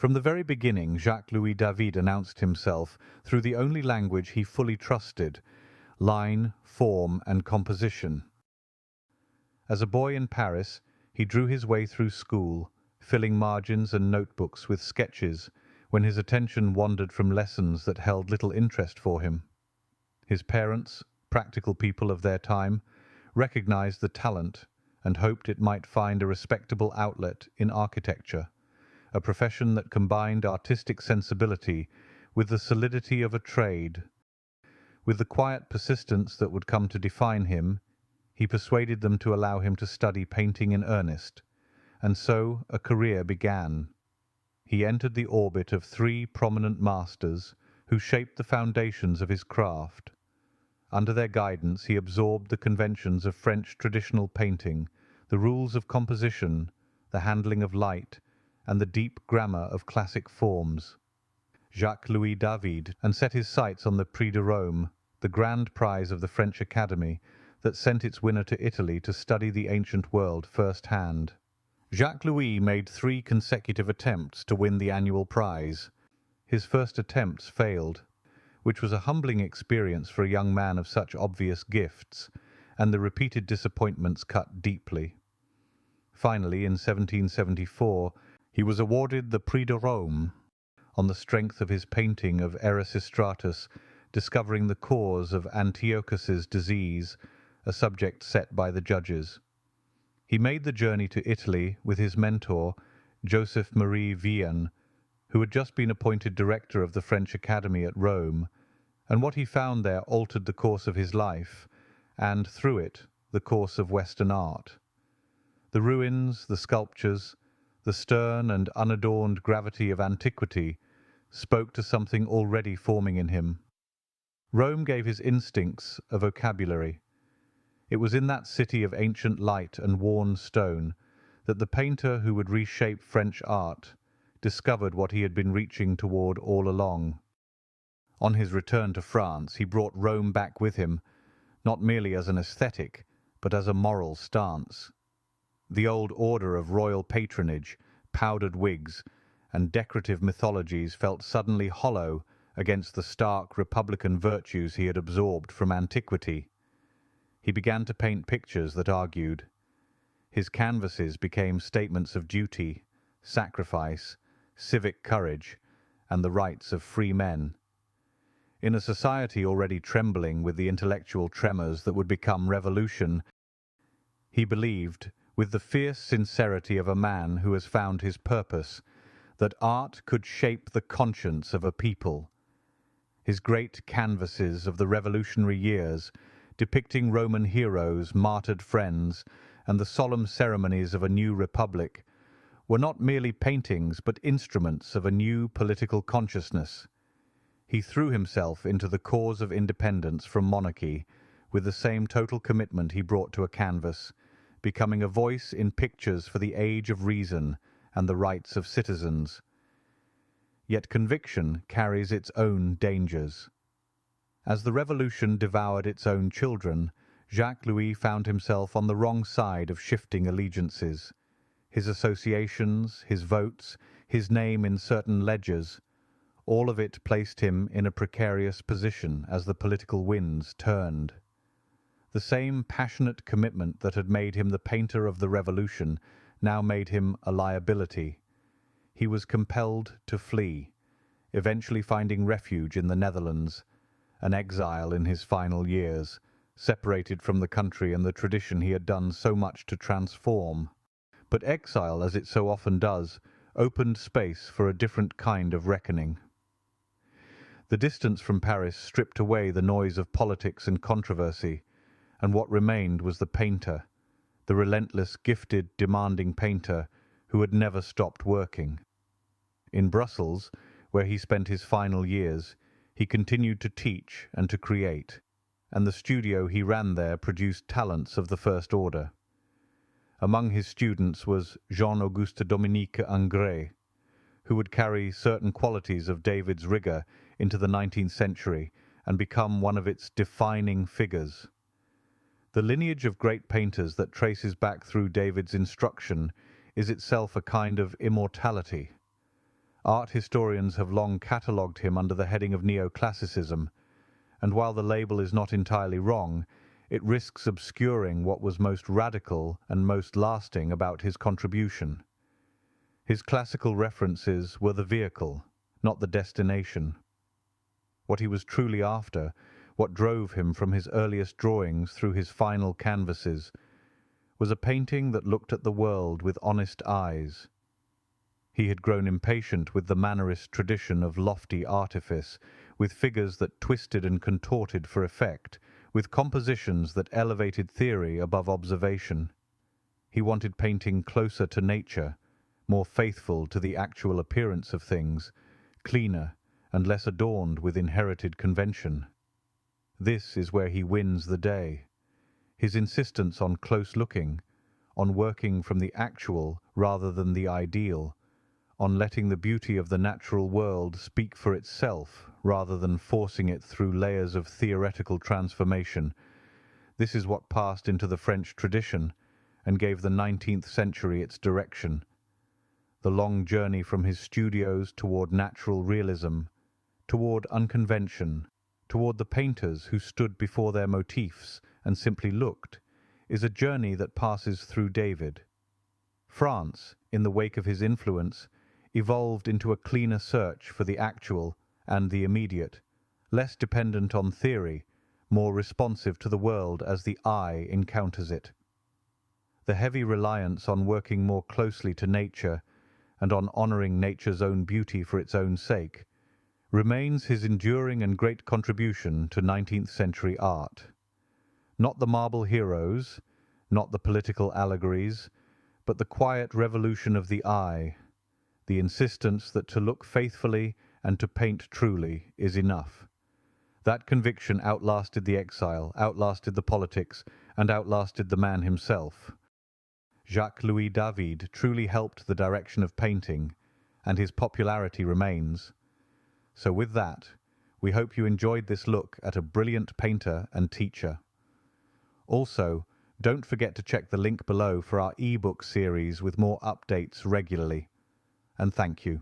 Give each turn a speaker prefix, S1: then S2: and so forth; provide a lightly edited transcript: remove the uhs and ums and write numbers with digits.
S1: From the very beginning, Jacques-Louis David announced himself through the only language he fully trusted: line, form, and composition. As a boy in Paris, he drew his way through school, filling margins and notebooks with sketches when his attention wandered from lessons that held little interest for him. His parents, practical people of their time, recognized the talent and hoped it might find a respectable outlet in architecture, a profession that combined artistic sensibility with the solidity of a trade. With the quiet persistence that would come to define him, he persuaded them to allow him to study painting in earnest, and so a career began. He entered the orbit of three prominent masters who shaped the foundations of his craft. Under their guidance he absorbed the conventions of French traditional painting, the rules of composition, the handling of light, and the deep grammar of classic forms. Jacques-Louis David, and set his sights on the Prix de Rome, the grand prize of the French Academy that sent its winner to Italy to study the ancient world first-hand. Jacques-Louis made 3 consecutive attempts to win the annual prize. His first attempts failed, which was a humbling experience for a young man of such obvious gifts, and the repeated disappointments cut deeply. Finally, in 1774, he was awarded the Prix de Rome on the strength of his painting of Erasistratus discovering the cause of Antiochus's disease, a subject set by the judges. He made the journey to Italy with his mentor, Joseph Marie Vian, who had just been appointed director of the French Academy at Rome, and what he found there altered the course of his life, and, through it, the course of Western art. The ruins, the sculptures, the stern and unadorned gravity of antiquity spoke to something already forming in him. Rome gave his instincts a vocabulary. It was in that city of ancient light and worn stone that the painter who would reshape French art discovered what he had been reaching toward all along. On his return to France, he brought Rome back with him, not merely as an aesthetic, but as a moral stance. The old order of royal patronage, powdered wigs, and decorative mythologies felt suddenly hollow against the stark republican virtues he had absorbed from antiquity. He began to paint pictures that argued. His canvases became statements of duty, sacrifice, civic courage, and the rights of free men. In a society already trembling with the intellectual tremors that would become revolution, he believed, with the fierce sincerity of a man who has found his purpose, that art could shape the conscience of a people. His great canvases of the revolutionary years, depicting Roman heroes, martyred friends, and the solemn ceremonies of a new republic, were not merely paintings but instruments of a new political consciousness. He threw himself into the cause of independence from monarchy with the same total commitment he brought to a canvas, becoming a voice in pictures for the age of reason and the rights of citizens. Yet conviction carries its own dangers. As the revolution devoured its own children, Jacques-Louis found himself on the wrong side of shifting allegiances. His associations, his votes, his name in certain ledgers, all of it placed him in a precarious position as the political winds turned. The same passionate commitment that had made him the painter of the Revolution now made him a liability. He was compelled to flee, eventually finding refuge in the Netherlands, an exile in his final years, separated from the country and the tradition he had done so much to transform. But exile, as it so often does, opened space for a different kind of reckoning. The distance from Paris stripped away the noise of politics and controversy, and what remained was the painter, the relentless, gifted, demanding painter who had never stopped working. In Brussels, where he spent his final years, he continued to teach and to create, and the studio he ran there produced talents of the first order. Among his students was Jean-Auguste Dominique Ingres, who would carry certain qualities of David's rigour into the 19th century and become one of its defining figures. The lineage of great painters that traces back through David's instruction is itself a kind of immortality. Art historians have long catalogued him under the heading of neoclassicism, and while the label is not entirely wrong, it risks obscuring what was most radical and most lasting about his contribution. His classical references were the vehicle, not the destination. What he was truly after, what drove him from his earliest drawings through his final canvases, was a painting that looked at the world with honest eyes. He had grown impatient with the mannerist tradition of lofty artifice, with figures that twisted and contorted for effect, with compositions that elevated theory above observation. He wanted painting closer to nature, more faithful to the actual appearance of things, cleaner and less adorned with inherited convention. This is where he wins the day. His insistence on close looking, on working from the actual rather than the ideal, on letting the beauty of the natural world speak for itself rather than forcing it through layers of theoretical transformation. This is what passed into the French tradition and gave the 19th century its direction. The long journey from his studios toward natural realism, toward unconvention, toward the painters who stood before their motifs and simply looked, is a journey that passes through David. France, in the wake of his influence, evolved into a cleaner search for the actual and the immediate, less dependent on theory, more responsive to the world as the eye encounters it. The heavy reliance on working more closely to nature and on honouring nature's own beauty for its own sake remains his enduring and great contribution to 19th century art. Not the marble heroes, not the political allegories, but the quiet revolution of the eye, the insistence that to look faithfully and to paint truly is enough. That conviction outlasted the exile, outlasted the politics, and outlasted the man himself. Jacques-Louis David truly helped the direction of painting, and his popularity remains. So with that, we hope you enjoyed this look at a brilliant painter and teacher. Also, don't forget to check the link below for our e-book series with more updates regularly. And thank you.